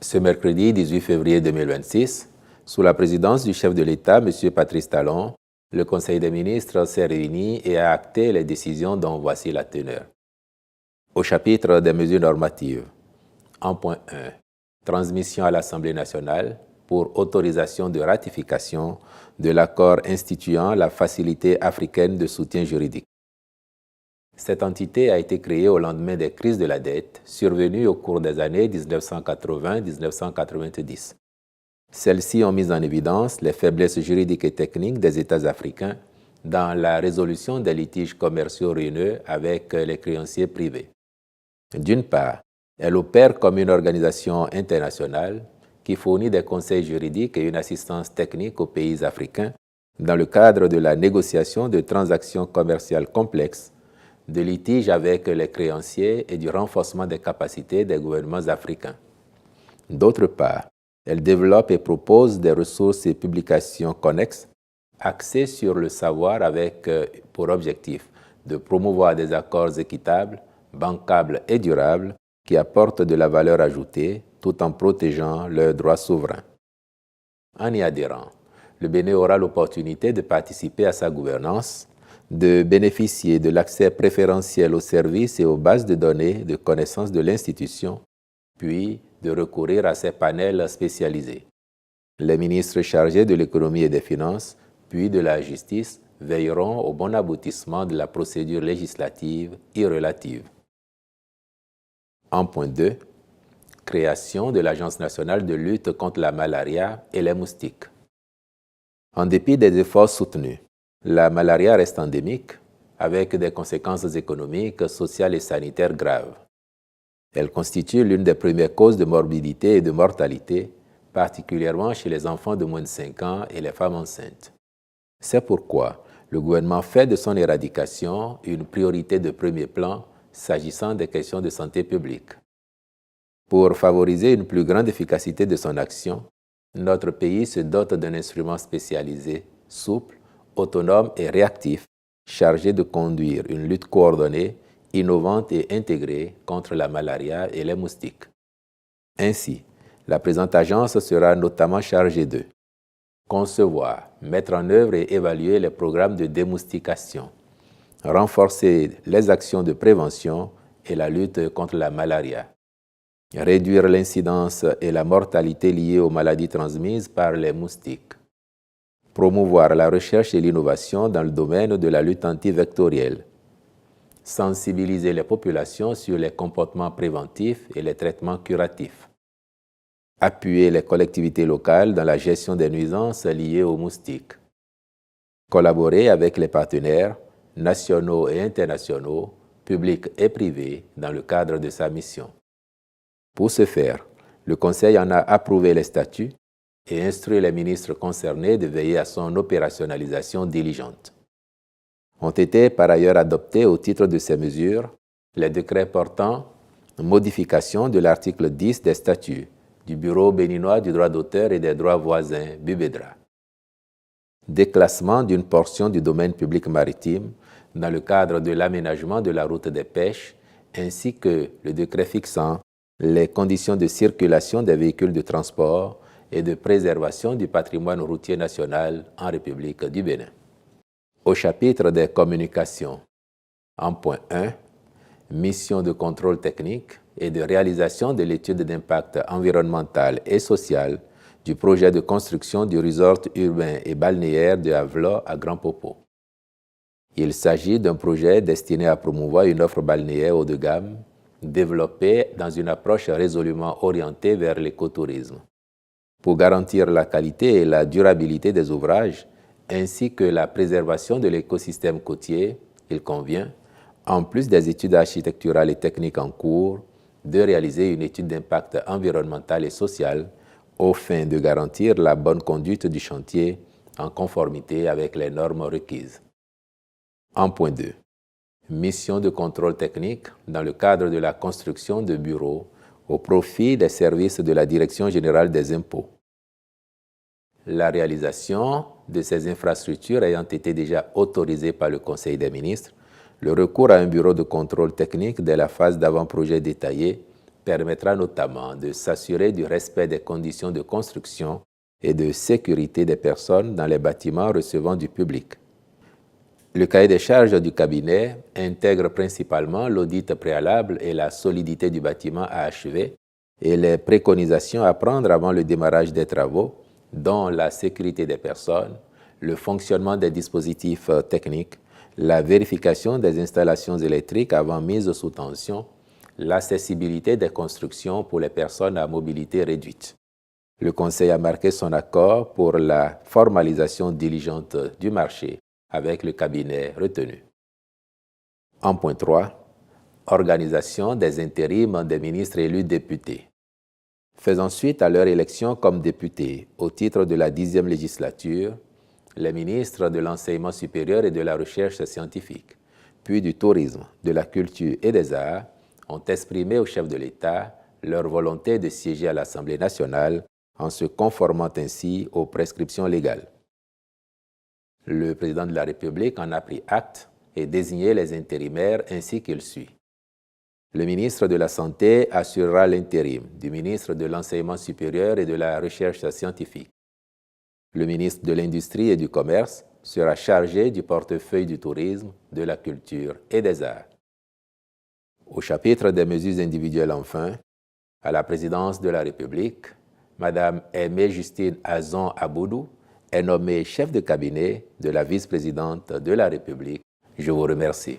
Ce mercredi 18 février 2026, sous la présidence du chef de l'État, M. Patrice Talon, le Conseil des ministres s'est réuni et a acté les décisions dont voici la teneur. Au chapitre des mesures normatives, en point 1, transmission à l'Assemblée nationale pour autorisation de ratification de l'accord instituant la Facilité africaine de soutien juridique. Cette entité a été créée au lendemain des crises de la dette survenues au cours des années 1980-1990. Celles-ci ont mis en évidence les faiblesses juridiques et techniques des États africains dans la résolution des litiges commerciaux ruineux avec les créanciers privés. D'une part, elle opère comme une organisation internationale qui fournit des conseils juridiques et une assistance technique aux pays africains dans le cadre de la négociation de transactions commerciales complexes, de litiges avec les créanciers et du renforcement des capacités des gouvernements africains. D'autre part, elle développe et propose des ressources et publications connexes axées sur le savoir avec pour objectif de promouvoir des accords équitables, bancables et durables qui apportent de la valeur ajoutée tout en protégeant leurs droits souverains. En y adhérant, le Bénin aura l'opportunité de participer à sa gouvernance, de bénéficier de l'accès préférentiel aux services et aux bases de données de connaissance de l'institution, puis de recourir à ses panels spécialisés. Les ministres chargés de l'économie et des finances, puis de la justice, veilleront au bon aboutissement de la procédure législative y relative. En point 2, création de l'Agence nationale de lutte contre la malaria et les moustiques. En dépit des efforts soutenus, la malaria reste endémique avec des conséquences économiques, sociales et sanitaires graves. Elle constitue l'une des premières causes de morbidité et de mortalité, particulièrement chez les enfants de moins de 5 ans et les femmes enceintes. C'est pourquoi le gouvernement fait de son éradication une priorité de premier plan s'agissant des questions de santé publique. Pour favoriser une plus grande efficacité de son action, notre pays se dote d'un instrument spécialisé, souple, autonome et réactif, chargé de conduire une lutte coordonnée, innovante et intégrée contre la malaria et les moustiques. Ainsi, la présente agence sera notamment chargée de concevoir, mettre en œuvre et évaluer les programmes de démoustication, renforcer les actions de prévention et la lutte contre la malaria, réduire l'incidence et la mortalité liées aux maladies transmises par les moustiques, promouvoir la recherche et l'innovation dans le domaine de la lutte antivectorielle, sensibiliser les populations sur les comportements préventifs et les traitements curatifs, appuyer les collectivités locales dans la gestion des nuisances liées aux moustiques, collaborer avec les partenaires nationaux et internationaux, publics et privés, dans le cadre de sa mission. Pour ce faire, le Conseil en a approuvé les statuts et instruit les ministres concernés de veiller à son opérationnalisation diligente. Ont été par ailleurs adoptés au titre de ces mesures les décrets portant modification de l'article 10 des statuts du Bureau béninois du droit d'auteur et des droits voisins, BUBEDRA, déclassement d'une portion du domaine public maritime dans le cadre de l'aménagement de la route des pêches, ainsi que le décret fixant les conditions de circulation des véhicules de transport et de préservation du patrimoine routier national en République du Bénin. Au chapitre des communications, en point 1, mission de contrôle technique et de réalisation de l'étude d'impact environnemental et social du projet de construction du resort urbain et balnéaire de Avlo à Grand Popo. Il s'agit d'un projet destiné à promouvoir une offre balnéaire haut de gamme, développée dans une approche résolument orientée vers l'écotourisme. Pour garantir la qualité et la durabilité des ouvrages, ainsi que la préservation de l'écosystème côtier, il convient, en plus des études architecturales et techniques en cours, de réaliser une étude d'impact environnemental et social aux fins de garantir la bonne conduite du chantier en conformité avec les normes requises. En point 2. Mission de contrôle technique dans le cadre de la construction de bureaux au profit des services de la Direction générale des impôts. La réalisation de ces infrastructures ayant été déjà autorisée par le Conseil des ministres, le recours à un bureau de contrôle technique dès la phase d'avant-projet détaillé permettra notamment de s'assurer du respect des conditions de construction et de sécurité des personnes dans les bâtiments recevant du public. Le cahier des charges du cabinet intègre principalement l'audit préalable et la solidité du bâtiment à achever et les préconisations à prendre avant le démarrage des travaux, dont la sécurité des personnes, le fonctionnement des dispositifs techniques, la vérification des installations électriques avant mise sous tension, l'accessibilité des constructions pour les personnes à mobilité réduite. Le Conseil a marqué son accord pour la formalisation diligente du marché avec le cabinet retenu. En point 3, organisation des intérims des ministres élus députés. Faisant suite à leur élection comme députés au titre de la 10e législature, les ministres de l'enseignement supérieur et de la recherche scientifique, puis du tourisme, de la culture et des arts, ont exprimé au chef de l'État leur volonté de siéger à l'Assemblée nationale en se conformant ainsi aux prescriptions légales. Le président de la République en a pris acte et désigné les intérimaires ainsi qu'il suit. Le ministre de la Santé assurera l'intérim du ministre de l'Enseignement supérieur et de la Recherche scientifique. Le ministre de l'Industrie et du Commerce sera chargé du portefeuille du tourisme, de la culture et des arts. Au chapitre des mesures individuelles, enfin, à la présidence de la République, Mme Aimée Justine Azon Aboudou est nommée chef de cabinet de la vice-présidente de la République. Je vous remercie.